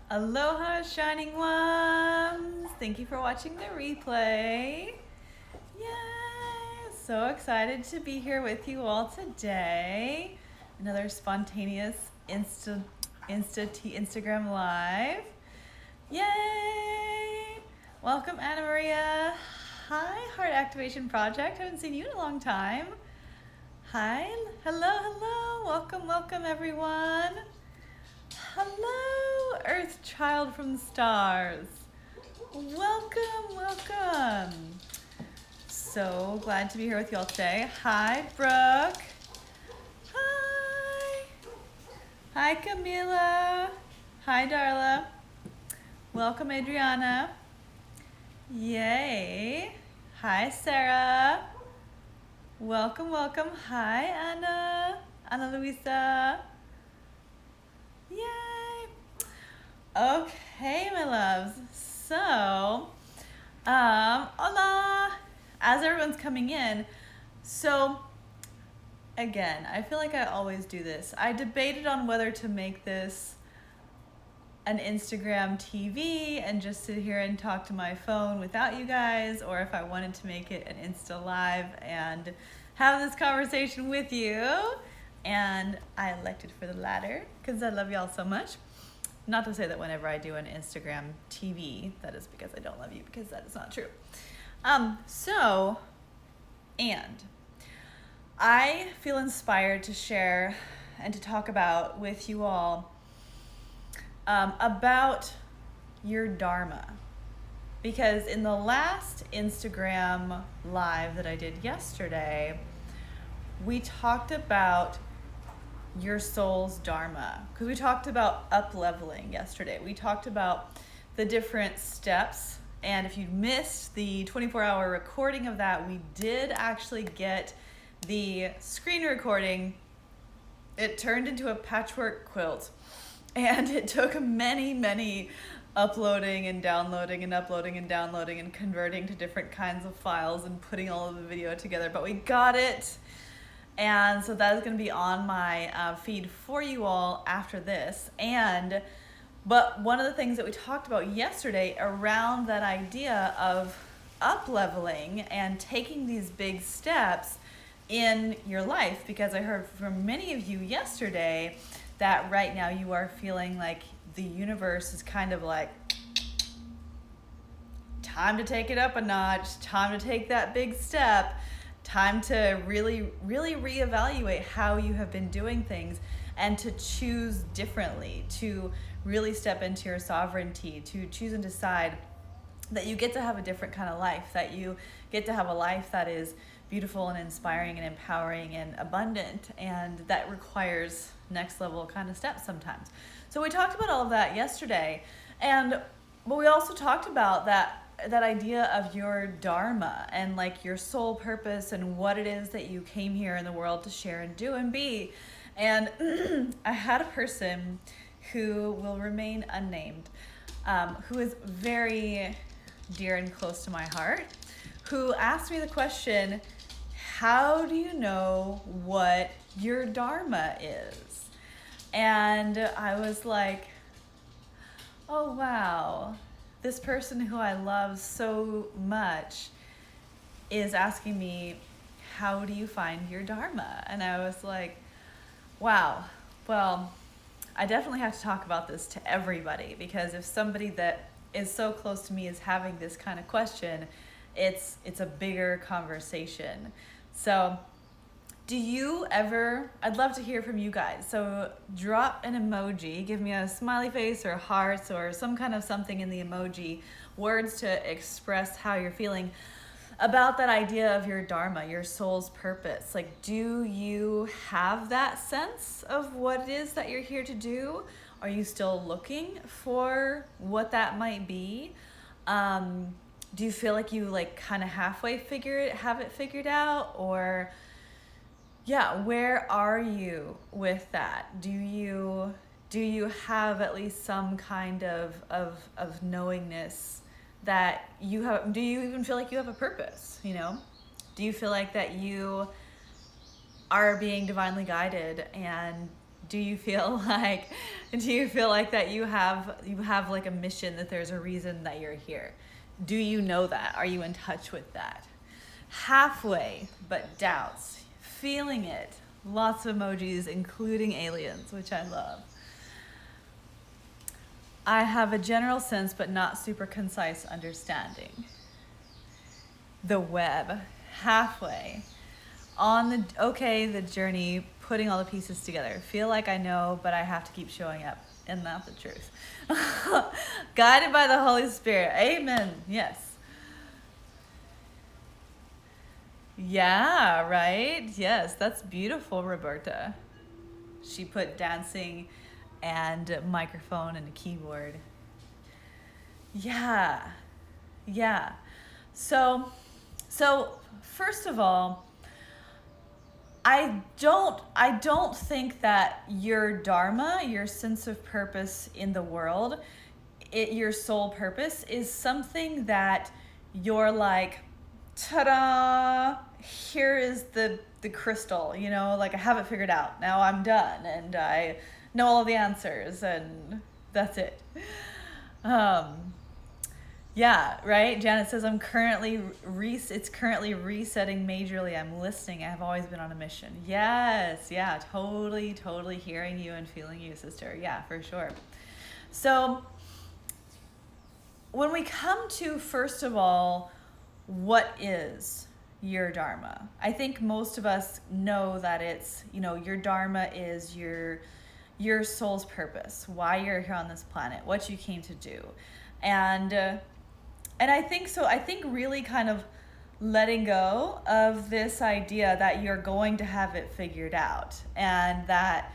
Aloha, shining ones! Thank you for watching the replay. Yay! So excited to be here with you all today. Another spontaneous Instagram live. Yay! Welcome, Anna Maria. Hi, Heart Activation Project. Haven't seen you in a long time. Hi, hello. Welcome, everyone. Hello, Earth Child from the Stars. Welcome. So glad to be here with you all today. Hi, Brooke. Hi, Camila. Hi, Darla. Welcome, Adriana. Yay. Hi, Sarah. Welcome. Hi, Anna Luisa. Yay. Okay, my loves. So, hola. As everyone's coming in, so again, I feel like I always do this. I debated on whether to make this an Instagram TV and just sit here and talk to my phone without you guys, or if I wanted to make it an Insta Live and have this conversation with you. And I elected for the latter because I love y'all so much. Not to say that whenever I do an Instagram TV, that is because I don't love you, because that is not true. And I feel inspired to share and to talk about with you all about your Dharma. Because in the last Instagram live that I did yesterday, we talked about your soul's Dharma. Because we talked about up-leveling yesterday. We talked about the different steps. And if you missed the 24-hour recording of that, we did actually get the screen recording. It turned into a patchwork quilt. And it took many uploading and downloading and uploading and downloading and converting to different kinds of files and putting all of the video together. But we got it. And so that is going to be on my feed for you all after this. But one of the things that we talked about yesterday around that idea of up-leveling and taking these big steps in your life, because I heard from many of you yesterday that right now you are feeling like the universe is kind of like, time to take it up a notch, time to take that big step, time to really reevaluate how you have been doing things and to choose differently, to really step into your sovereignty, to choose and decide that you get to have a different kind of life, that you get to have a life that is beautiful and inspiring and empowering and abundant, and that requires next level kind of steps sometimes. So we talked about all of that yesterday, but we also talked about that idea of your Dharma and like your soul purpose and what it is that you came here in the world to share and do and be. And I had a person who will remain unnamed, who is very dear and close to my heart, who asked me the question, how do you know what your Dharma is? And I was like, oh wow, this person who I love so much is asking me, how do you find your Dharma? And I was like, wow, well, I definitely have to talk about this to everybody, because if somebody that is so close to me is having this kind of question, it's a bigger conversation. So I'd love to hear from you guys. So drop an emoji, give me a smiley face or hearts or some kind of something in the emoji, words to express how you're feeling about that idea of your Dharma, your soul's purpose. Like, do you have that sense of what it is that you're here to do? Are you still looking for what that might be? Do you feel like you kind of halfway have it figured out? Or yeah, where are you with that? Do you have at least some kind of knowingness that you have? Do you even feel like you have a purpose? Do you feel like that you are being divinely guided, and Do you feel like that you have like a mission, that there's a reason that you're here? Do you know that? Are you in touch with that? Halfway, but doubts. Feeling it. Lots of emojis, including aliens, which I love. I have a general sense, but not super concise understanding. The web. Halfway. On the journey, putting all the pieces together. Feel like I know, but I have to keep showing up. Isn't that the truth? Guided by the Holy Spirit. Amen. Yes. Yeah, right? Yes, that's beautiful, Roberta. She put dancing and microphone and a keyboard. Yeah. Yeah. So first of all, I don't think that your dharma, your sense of purpose in the world, your soul purpose is something that you're like, ta-da, here is the crystal, like I have it figured out. Now I'm done and I know all the answers and that's it. Yeah, right? Janet says, it's currently resetting majorly. I'm listening. I have always been on a mission. Yes, yeah, totally hearing you and feeling you, sister. Yeah, for sure. So when we come to, first of all, what is your dharma? I think most of us know that it's, your dharma is your soul's purpose, why you're here on this planet, what you came to do. And I think so. I think really kind of letting go of this idea that you're going to have it figured out, and that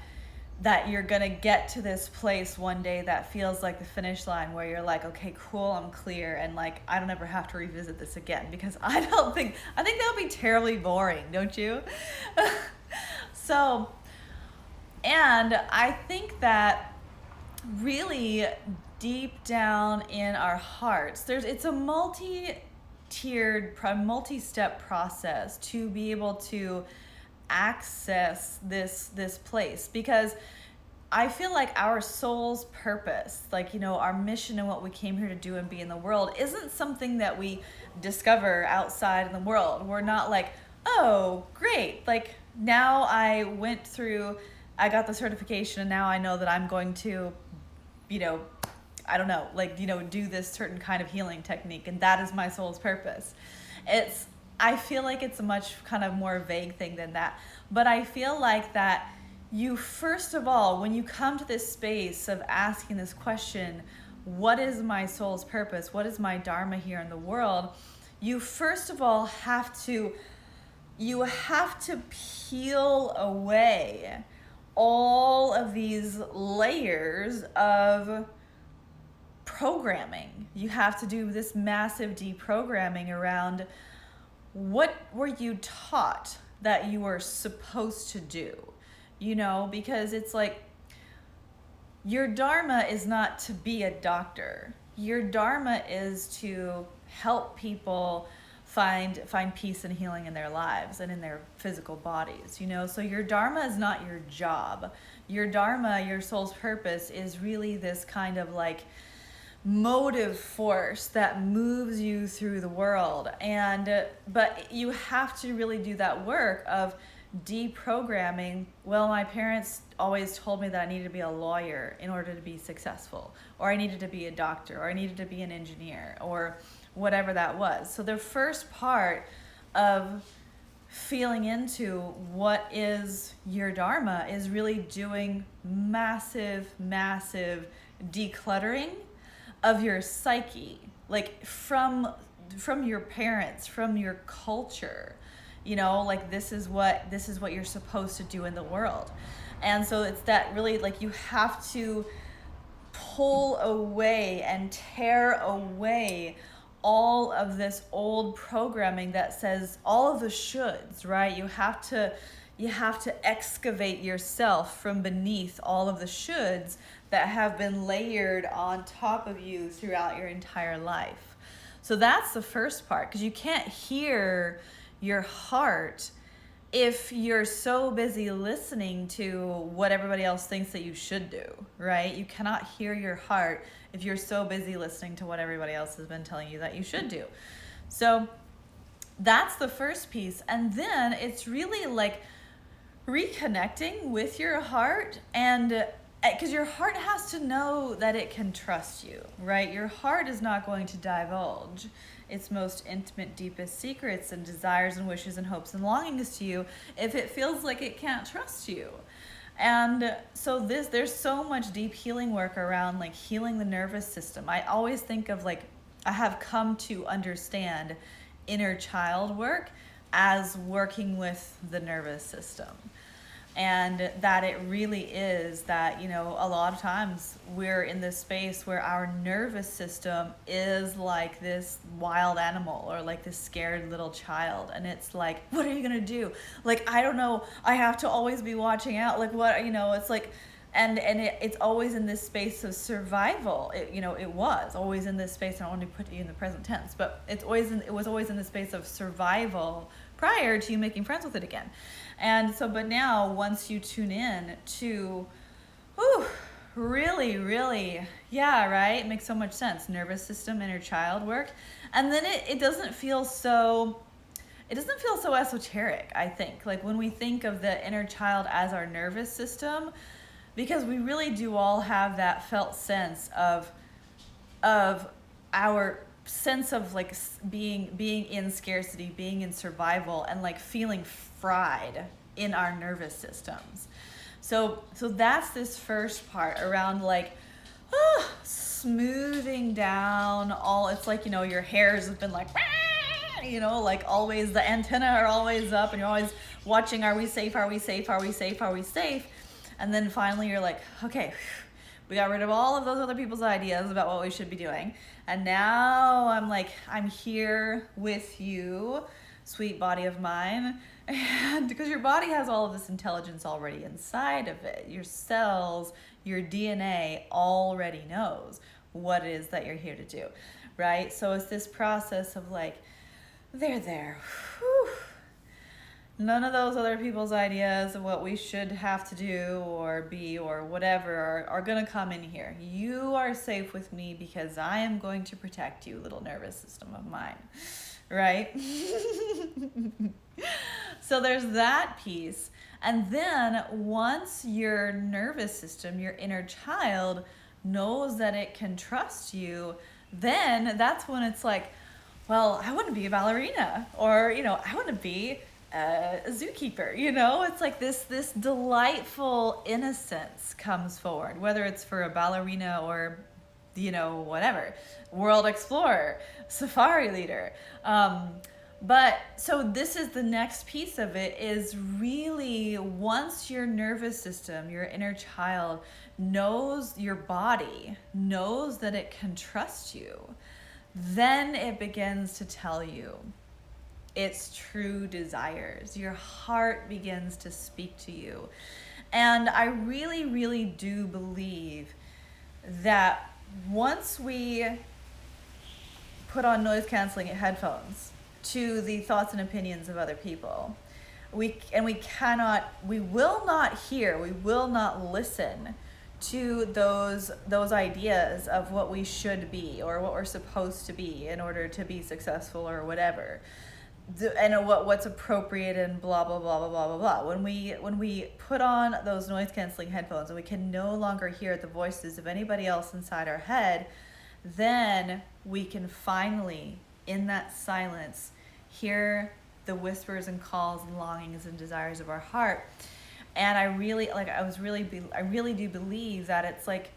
you're going to get to this place one day that feels like the finish line, where you're like, okay, cool, I'm clear, and like I don't ever have to revisit this again, because I think that would be terribly boring, don't you? So, and I think that really deep down in our hearts, it's a multi-tiered, multi-step process to be able to access this place, because I feel like our soul's purpose, like, our mission and what we came here to do and be in the world, isn't something that we discover outside in the world. We're not like, oh, great, like now I got the certification and now I know that I'm going to, I don't know, do this certain kind of healing technique, and that is my soul's purpose. I feel like it's a much kind of more vague thing than that. But I feel like that you, first of all, when you come to this space of asking this question, what is my soul's purpose? What is my dharma here in the world? You, first of all, have to peel away all of these layers of programming. You have to do this massive deprogramming around what were you taught that you were supposed to do, because it's like your dharma is not to be a doctor. Your dharma is to help people find peace and healing in their lives and in their physical bodies, so your dharma is not your job. Your dharma, your soul's purpose, is really this kind of like motive force that moves you through the world. But you have to really do that work of deprogramming. Well, my parents always told me that I needed to be a lawyer in order to be successful, or I needed to be a doctor, or I needed to be an engineer, or whatever that was. So the first part of feeling into what is your dharma is really doing massive decluttering of your psyche, like from your parents, from your culture, like this is what you're supposed to do in the world. And so it's that really, like, you have to pull away and tear away all of this old programming that says all of the shoulds, right? You have to excavate yourself from beneath all of the shoulds that have been layered on top of you throughout your entire life. So that's the first part, because you can't hear your heart if you're so busy listening to what everybody else thinks that you should do, right? You cannot hear your heart if you're so busy listening to what everybody else has been telling you that you should do. So that's the first piece. And then it's really like reconnecting with your heart, and because your heart has to know that it can trust you, right? Your heart is not going to divulge its most intimate, deepest secrets and desires and wishes and hopes and longings to you if it feels like it can't trust you. And so there's so much deep healing work around like healing the nervous system. I always think of like, I have come to understand inner child work as working with the nervous system. And that it really is that, you know, a lot of times we're in this space where our nervous system is like this wild animal or like this scared little child. And it's like, what are you going to do? Like, I don't know. I have to always be watching out. Like, what, you know, it's like, it's always in this space of survival. It was always in this space. I don't want to put you in the present tense, but it was always in the space of survival prior to you making friends with it again. And so, but now once you tune in to, really, yeah, right? It makes so much sense. Nervous system, inner child work. And then it doesn't feel so esoteric, I think. Like when we think of the inner child as our nervous system, because we really do all have that felt sense of our sense of like being in scarcity, being in survival, and like feeling fried in our nervous systems. So that's this first part around like smoothing down all. It's like, you know, your hairs have been like, you know, like always the antenna are always up and you're always watching, are we safe, are we safe, are we safe, are we safe? And then finally you're like, okay, we got rid of all of those other people's ideas about what we should be doing. And now I'm here with you, sweet body of mine. And because your body has all of this intelligence already inside of it, your cells, your DNA already knows what it is that you're here to do, right? So it's this process of like, there. Whew. None of those other people's ideas of what we should have to do or be or whatever are going to come in here. You are safe with me because I am going to protect you, little nervous system of mine, right? So there's that piece. And then once your nervous system, your inner child, knows that it can trust you, then that's when it's like, well, I want to be a ballerina, or, you know, I want to be a zookeeper, you know? It's like this delightful innocence comes forward, whether it's for a ballerina or, you know, whatever, world explorer, safari leader. But so this is the next piece of it, is really once your nervous system, your inner child knows, your body knows that it can trust you, then it begins to tell you its true desires. Your heart begins to speak to you. And I really, really do believe that once we put on noise canceling headphones to the thoughts and opinions of other people, we will not listen to those ideas of what we should be or what we're supposed to be in order to be successful or whatever. And what's appropriate and blah blah blah blah blah blah blah. When we put on those noise canceling headphones and we can no longer hear the voices of anybody else inside our head, then we can finally, in that silence, hear the whispers and calls and longings and desires of our heart. And I really do believe that it's like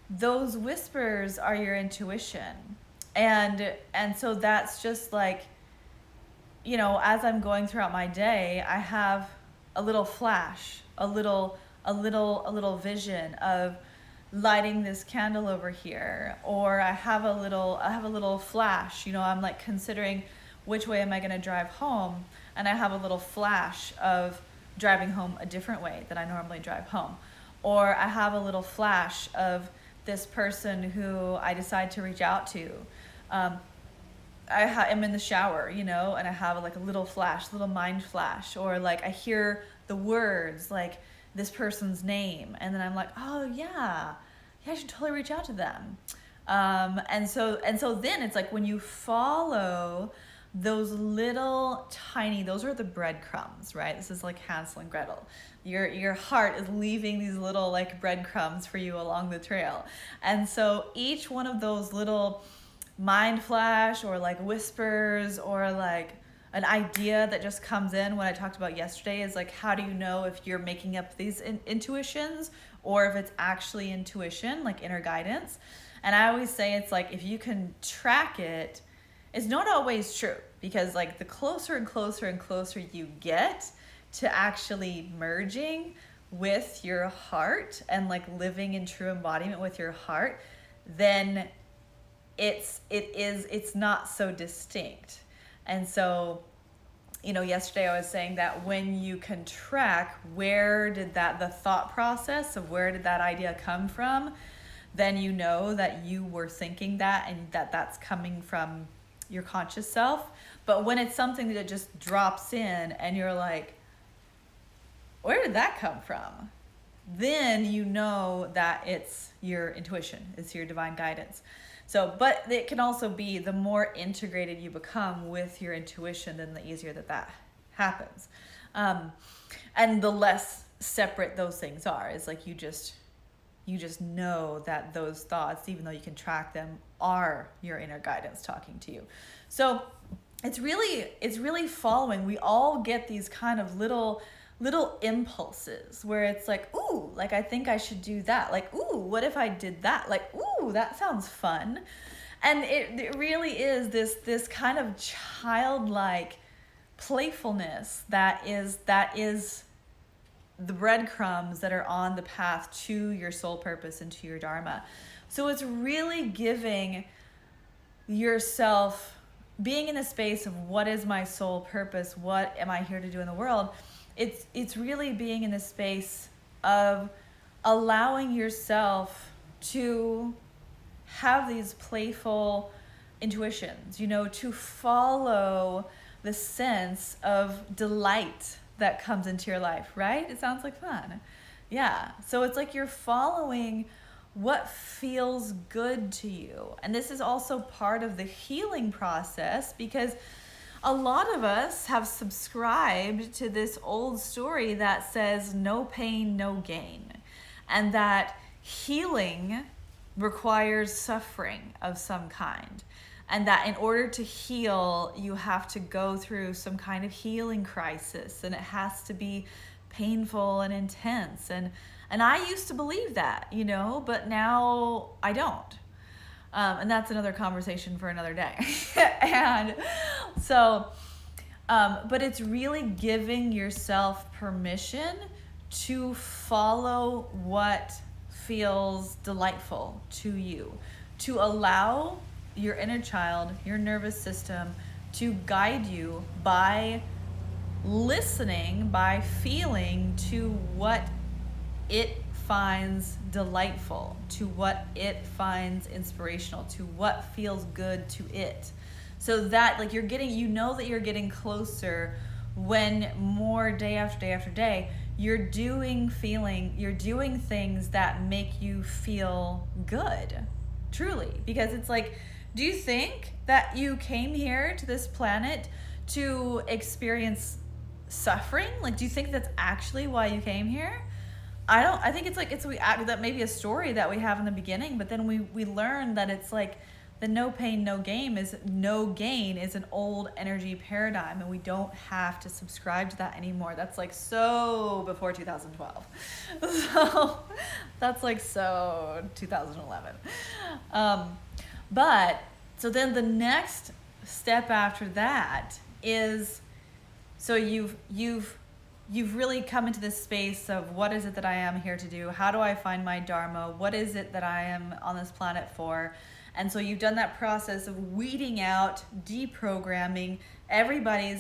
those whispers are your intuition, and so that's just like, you know, as I'm going throughout my day, I have a little flash, a little vision of lighting this candle over here, or I have a little flash, you know, I'm like considering which way am I going to drive home, and I have a little flash of driving home a different way than I normally drive home, or I have a little flash of this person who I decide to reach out to. am in the shower, you know, and I have like a little flash, little mind flash, or like I hear the words like this person's name, and then I'm like, oh yeah, I should totally reach out to them. And so then it's like when you follow those little tiny, those are the breadcrumbs, right? This is like Hansel and Gretel. Your heart is leaving these little like breadcrumbs for you along the trail. And so each one of those little mind flash or like whispers or like an idea that just comes in, what I talked about yesterday is like, how do you know if you're making up these intuitions or if it's actually intuition, like inner guidance? And I always say it's like, if you can track it, it's not always true, because like the closer and closer and closer you get to actually merging with your heart and like living in true embodiment with your heart, then it's not so distinct. And so, you know, yesterday I was saying that when you can track where did the thought process of where did that idea come from, then you know that you were thinking that and that's coming from your conscious self. But when it's something that just drops in and you're like, where did that come from? Then you know that it's your intuition, it's your divine guidance. So, but it can also be the more integrated you become with your intuition, then the easier that happens. And the less separate those things are. It's like you just know that those thoughts, even though you can track them, are your inner guidance talking to you. So it's really following. We all get these kind of little impulses where it's like, ooh, like I think I should do that. Like, ooh, what if I did that? Like, ooh, that sounds fun. And it really is this kind of childlike playfulness that is the breadcrumbs that are on the path to your soul purpose and to your Dharma. So it's really giving yourself, being in the space of what is my soul purpose, what am I here to do in the world. It's really being in the space of allowing yourself to have these playful intuitions, you know, to follow the sense of delight that comes into your life, right? It sounds like fun. Yeah. So it's like you're following what feels good to you. And this is also part of the healing process, because a lot of us have subscribed to this old story that says no pain, no gain, and that healing requires suffering of some kind, and that in order to heal, you have to go through some kind of healing crisis, and it has to be painful and intense. And I used to believe that, you know, but now I don't. And that's another conversation for another day. And so, but it's really giving yourself permission to follow what feels delightful to you, to allow your inner child, your nervous system, to guide you by listening, by feeling to what it finds delightful, to what it finds inspirational, to what feels good to it. So that like you're getting, you know that you're getting closer when more day after day after day, you're doing things that make you feel good, truly. Because it's like, do you think that you came here to this planet to experience suffering? Like, do you think that's actually why you came here? I think it's like, that maybe a story that we have in the beginning, but then we learn that it's like the no pain, no gain is an old energy paradigm, and we don't have to subscribe to that anymore. That's like so before 2012. So that's like so 2011. But so then the next step after that is, so you've really come into this space of what is it that I am here to do? How do I find my Dharma? What is it that I am on this planet for? And so you've done that process of weeding out, deprogramming everybody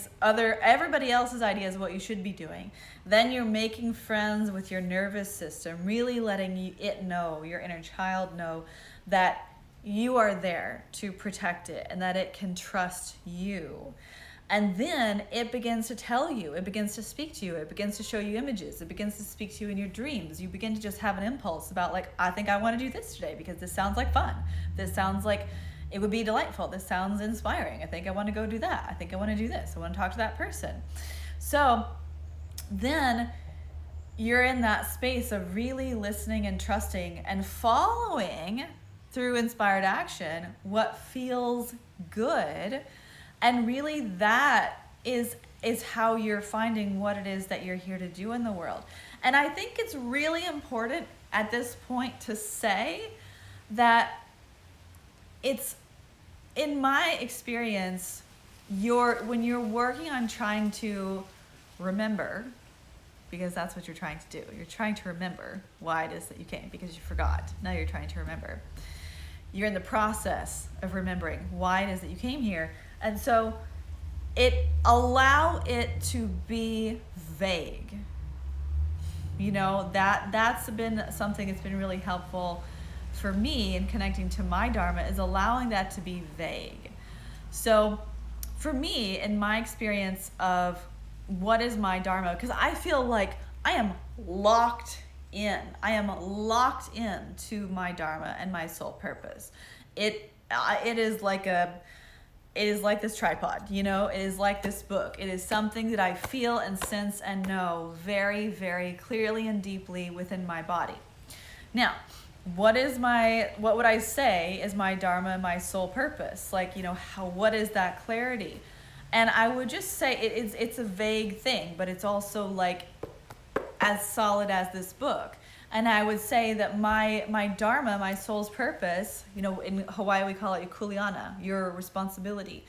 else's ideas of what you should be doing. Then you're making friends with your nervous system, really letting it know, your inner child know, that you are there to protect it and that it can trust you. And then it begins to tell you, it begins to speak to you, it begins to show you images, it begins to speak to you in your dreams. You begin to just have an impulse about like, I think I want to do this today because this sounds like fun. This sounds like it would be delightful. This sounds inspiring. I think I want to go do that. I think I want to do this. I want to talk to that person. So then you're in that space of really listening and trusting and following through inspired action what feels good. And really that is how you're finding what it is that you're here to do in the world. And I think it's really important at this point to say that it's, in my experience, when you're working on trying to remember, because that's what you're trying to do. You're trying to remember why it is that you came because you forgot. Now you're trying to remember. You're in the process of remembering why it is that you came here. And so allow it to be vague. You know, that's been something that's been really helpful for me in connecting to my Dharma, is allowing that to be vague. So for me, in my experience of what is my Dharma, because I feel like I am locked in. I am locked in to my Dharma and my soul purpose. It is like this tripod, you know, it is like this book. It is something that I feel and sense and know very, very clearly and deeply within my body. Now, what would I say is my Dharma and my soul purpose? Like, you know, what is that clarity? And I would just say it's a vague thing, but it's also like as solid as this book. And I would say that my Dharma, my soul's purpose, you know, in Hawaii we call it kuleana, your responsibility.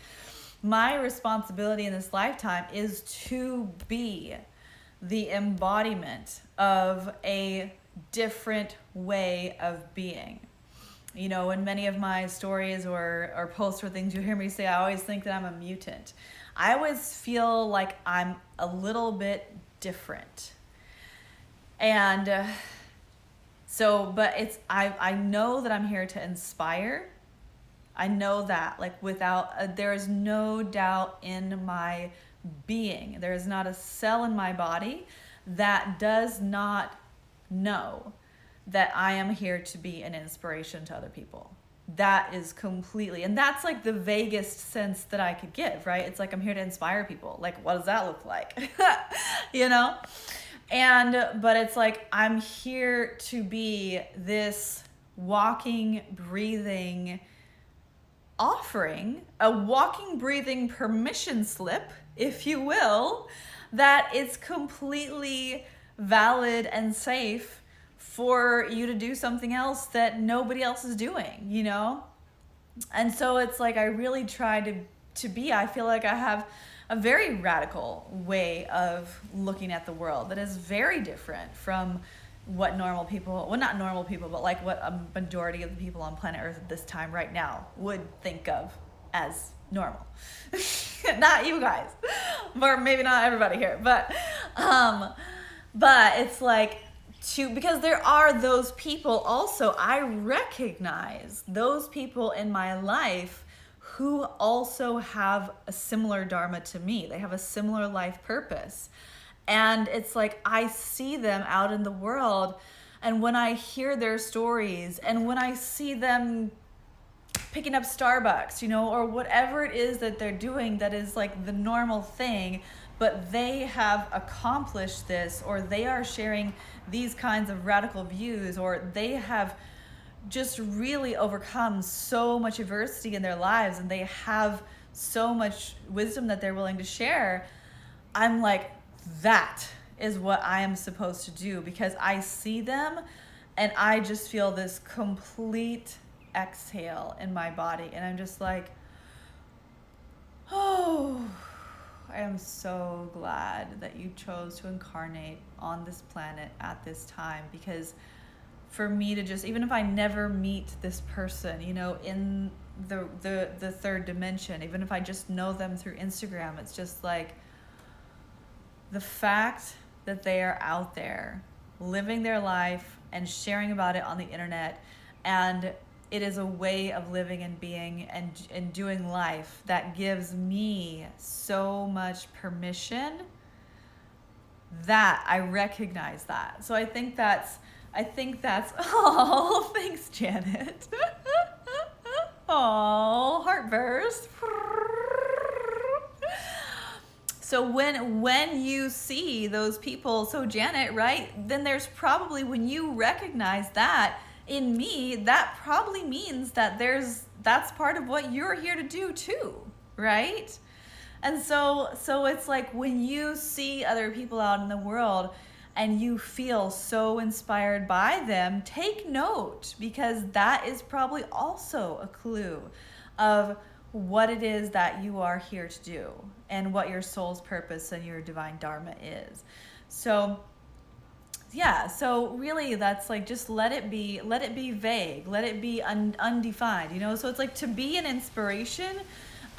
My responsibility in this lifetime is to be the embodiment of a different way of being. You know, in many of my stories or posts or things you hear me say, I always think that I'm a mutant. I always feel like I'm a little bit different. And but I know that I'm here to inspire. I know that, like, without, there is no doubt in my being. There is not a cell in my body that does not know that I am here to be an inspiration to other people. That is completely, and that's like the vaguest sense that I could give, right? It's like I'm here to inspire people. Like, what does that look like? You know? But it's like I'm here to be this walking, breathing offering, a walking, breathing permission slip, if you will, that is completely valid and safe for you to do something else that nobody else is doing, you know? And so it's like I really try to be, I feel like I have a very radical way of looking at the world that is very different from what normal people, well, not normal people, but like what a majority of the people on planet Earth at this time right now would think of as normal. Not you guys, or maybe not everybody here, but it's like, because there are those people also, I recognize those people in my life who also have a similar Dharma to me. They have a similar life purpose. And it's like, I see them out in the world, and when I hear their stories, and when I see them picking up Starbucks, you know, or whatever it is that they're doing that is like the normal thing, but they have accomplished this, or they are sharing these kinds of radical views, or they have just really overcome so much adversity in their lives, and they have so much wisdom that they're willing to share. I'm like, that is what I am supposed to do, because I see them and I just feel this complete exhale in my body, and I'm just like, oh, I am so glad that you chose to incarnate on this planet at this time, because for me to just, even if I never meet this person, you know, in the third dimension, even if I just know them through Instagram, it's just like the fact that they are out there living their life and sharing about it on the internet, and it is a way of living and being and doing life that gives me so much permission that I recognize that. So I think that's oh, thanks, Janet. Oh, heartburst. So when you see those people, so Janet, right? Then there's probably, when you recognize that in me, that probably means that that's part of what you're here to do too, right? And so it's like when you see other people out in the world and you feel so inspired by them, take note, because that is probably also a clue of what it is that you are here to do and what your soul's purpose and your divine Dharma is. So yeah, so really that's like, just let it be vague, let it be undefined, you know? So it's like to be an inspiration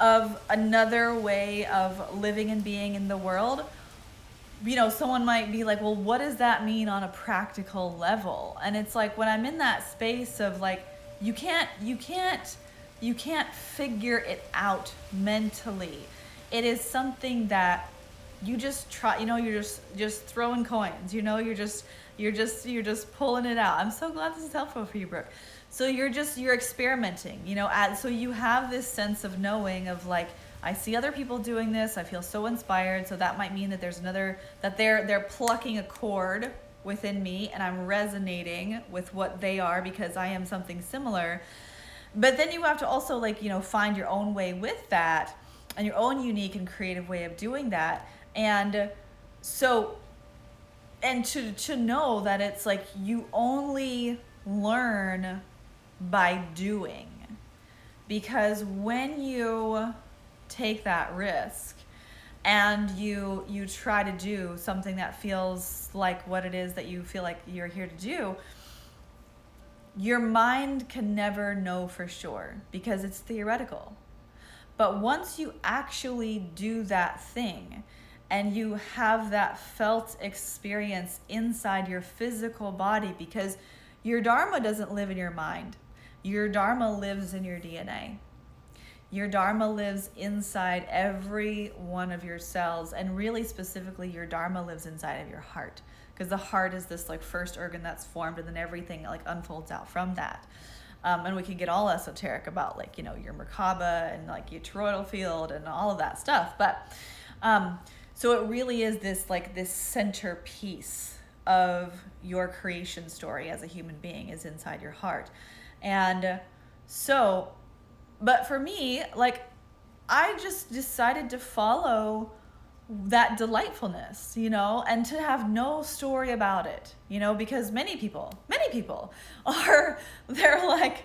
of another way of living and being in the world. You know, someone might be like, well, what does that mean on a practical level? And it's like, when I'm in that space of like, you can't figure it out mentally. It is something that you just try, you know, you're just throwing coins, you know, you're just pulling it out. I'm so glad this is helpful for you, Brooke. So you're experimenting, you know, so you have this sense of knowing of like, I see other people doing this, I feel so inspired, so that might mean that there's another, that they're plucking a chord within me and I'm resonating with what they are because I am something similar. But then you have to also, like, you know, find your own way with that and your own unique and creative way of doing that. And so, and to know that it's like you only learn by doing, because when you take that risk and you try to do something that feels like what it is that you feel like you're here to do, your mind can never know for sure because it's theoretical. But once you actually do that thing and you have that felt experience inside your physical body, because your Dharma doesn't live in your mind. Your Dharma lives in your DNA. Your Dharma lives inside every one of your cells, and really specifically, your Dharma lives inside of your heart, because the heart is this like first organ that's formed, and then everything like unfolds out from that. And we can get all esoteric about, like, you know, your Merkaba and like your toroidal field and all of that stuff. But so it really is this like this centerpiece of your creation story as a human being is inside your heart. And so, but for me, like, I just decided to follow that delightfulness, you know, and to have no story about it, you know, because many people are, they're like,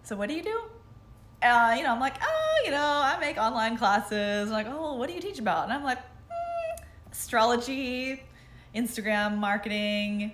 so what do you do? You know, I'm like, oh, you know, I make online classes. I'm like, oh, what do you teach about? And I'm like, astrology, Instagram marketing,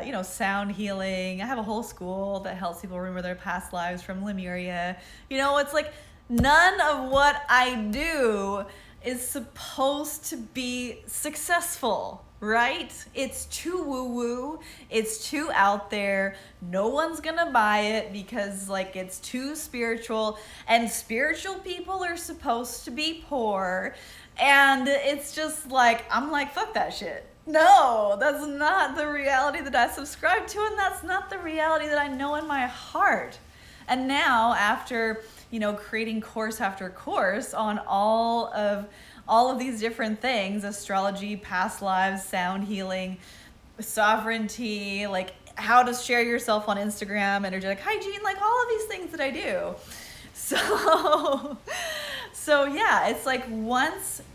you know, sound healing. I have a whole school that helps people remember their past lives from Lemuria. You know, it's like none of what I do is supposed to be successful, right? It's too woo-woo, it's too out there, no one's gonna buy it because like it's too spiritual, and spiritual people are supposed to be poor, and it's just like, I'm like, fuck that shit. No, that's not the reality that I subscribe to, and that's not the reality that I know in my heart. And now, after, you know, creating course after course on all of these different things, astrology, past lives, sound healing, sovereignty, like how to share yourself on Instagram, energetic hygiene, like all of these things that I do. So yeah, it's like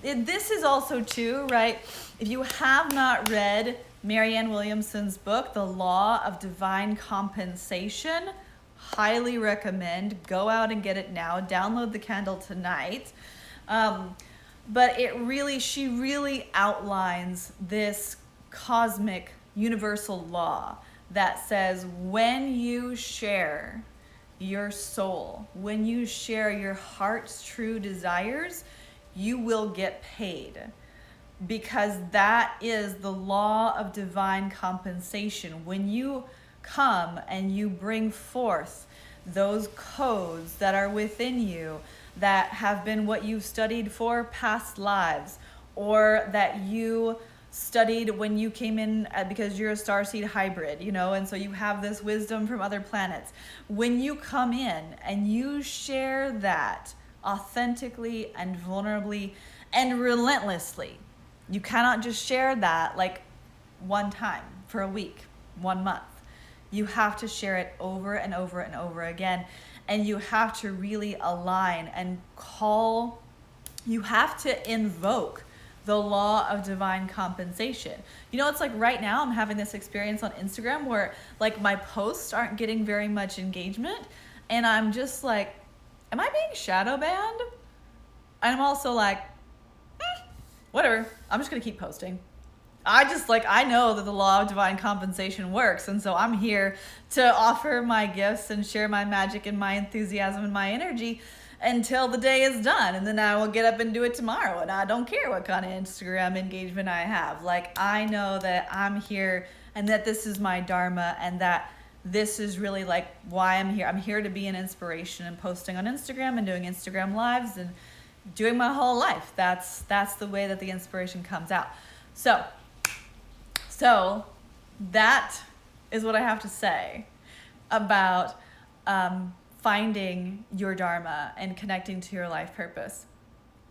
this is also too, right? If you have not read Marianne Williamson's book, The Law of Divine Compensation, highly recommend. Go out and get it now. Download the Kindle tonight. But she really outlines this cosmic universal law that says when you share your soul, when you share your heart's true desires, you will get paid. Because that is the law of divine compensation. When you come and you bring forth those codes that are within you that have been what you've studied for past lives, or that you studied when you came in because you're a starseed hybrid, you know, and so you have this wisdom from other planets. When you come in and you share that authentically and vulnerably and relentlessly, you cannot just share that like one time for a week, 1 month. You have to share it over and over and over again. And you have to really align and you have to invoke the law of divine compensation. You know, it's like right now I'm having this experience on Instagram where like my posts aren't getting very much engagement. And I'm just like, am I being shadow banned? And I'm also like, whatever, I'm just gonna keep posting. I know that the law of divine compensation works. And so I'm here to offer my gifts and share my magic and my enthusiasm and my energy until the day is done. And then I will get up and do it tomorrow. And I don't care what kind of Instagram engagement I have. Like, I know that I'm here and that this is my Dharma and that this is really like why I'm here. I'm here to be an inspiration and posting on Instagram and doing Instagram lives and doing my whole life. That's the way that the inspiration comes out. So that is what I have to say about finding your Dharma and connecting to your life purpose.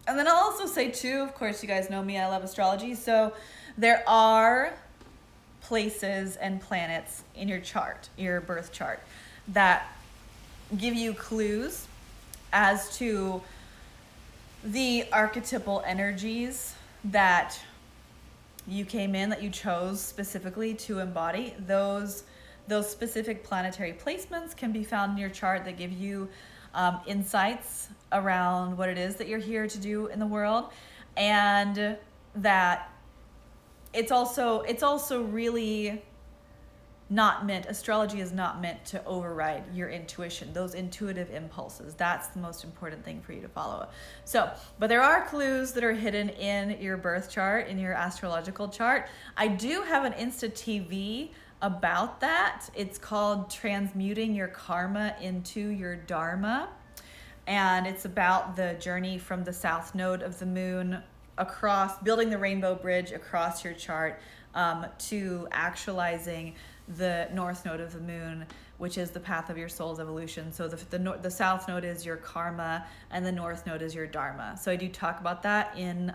And then I'll also say too, of course, you guys know me, I love astrology. So there are places and planets in your chart, your birth chart, that give you clues as to the archetypal energies that you came in, that you chose specifically to embody. Those specific planetary placements can be found in your chart that give you insights around what it is that you're here to do in the world, and that it's also really not meant, astrology is not meant to override your intuition, those intuitive impulses. That's the most important thing for you to follow. So, but there are clues that are hidden in your birth chart, in your astrological chart. I do have an Insta TV about that. It's called Transmuting Your Karma into Your Dharma. And it's about the journey from the south node of the moon across, building the rainbow bridge across your chart to actualizing the north node of the moon, which is the path of your soul's evolution. So the south node is your karma and the north node is your dharma. So I do talk about that in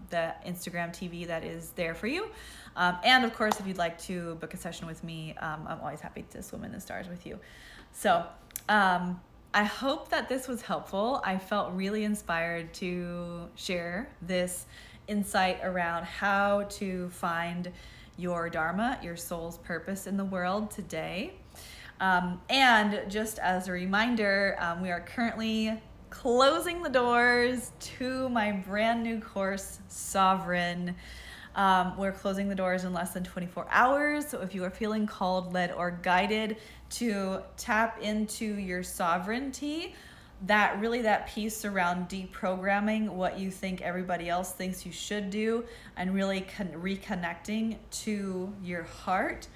the Instagram TV that is there for you. And of course, if you'd like to book a session with me, I'm always happy to swim in the stars with you. So I hope that this was helpful. I felt really inspired to share this insight around how to find your Dharma, your soul's purpose in the world today. And just as a reminder, we are currently closing the doors to my brand new course, Sovereign. We're closing the doors in less than 24 hours. So if you are feeling called, led, or guided to tap into your sovereignty, that piece around deprogramming what you think everybody else thinks you should do and really reconnecting to your heart,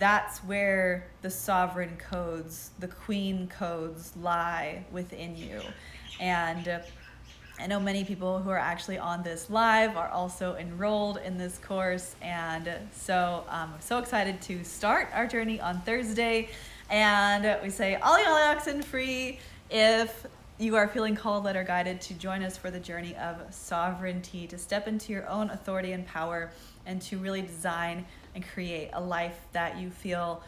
that's where the sovereign codes, the queen codes lie within you. And I know many people who are actually on this live are also enrolled in this course. And so I'm so excited to start our journey on Thursday. And we say, Ollie oxen free. If you are feeling called, led, or guided to join us for the journey of sovereignty, to step into your own authority and power, and to really design and create a life that you feel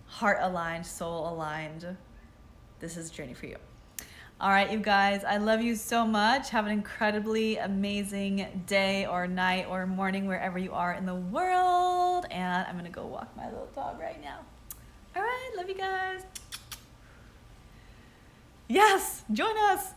heart aligned, soul aligned, this is a journey for you. All right, you guys, I love you so much. Have an incredibly amazing day or night or morning wherever you are in the world. And I'm going to go walk my little dog right now. All right, love you guys. Yes, join us.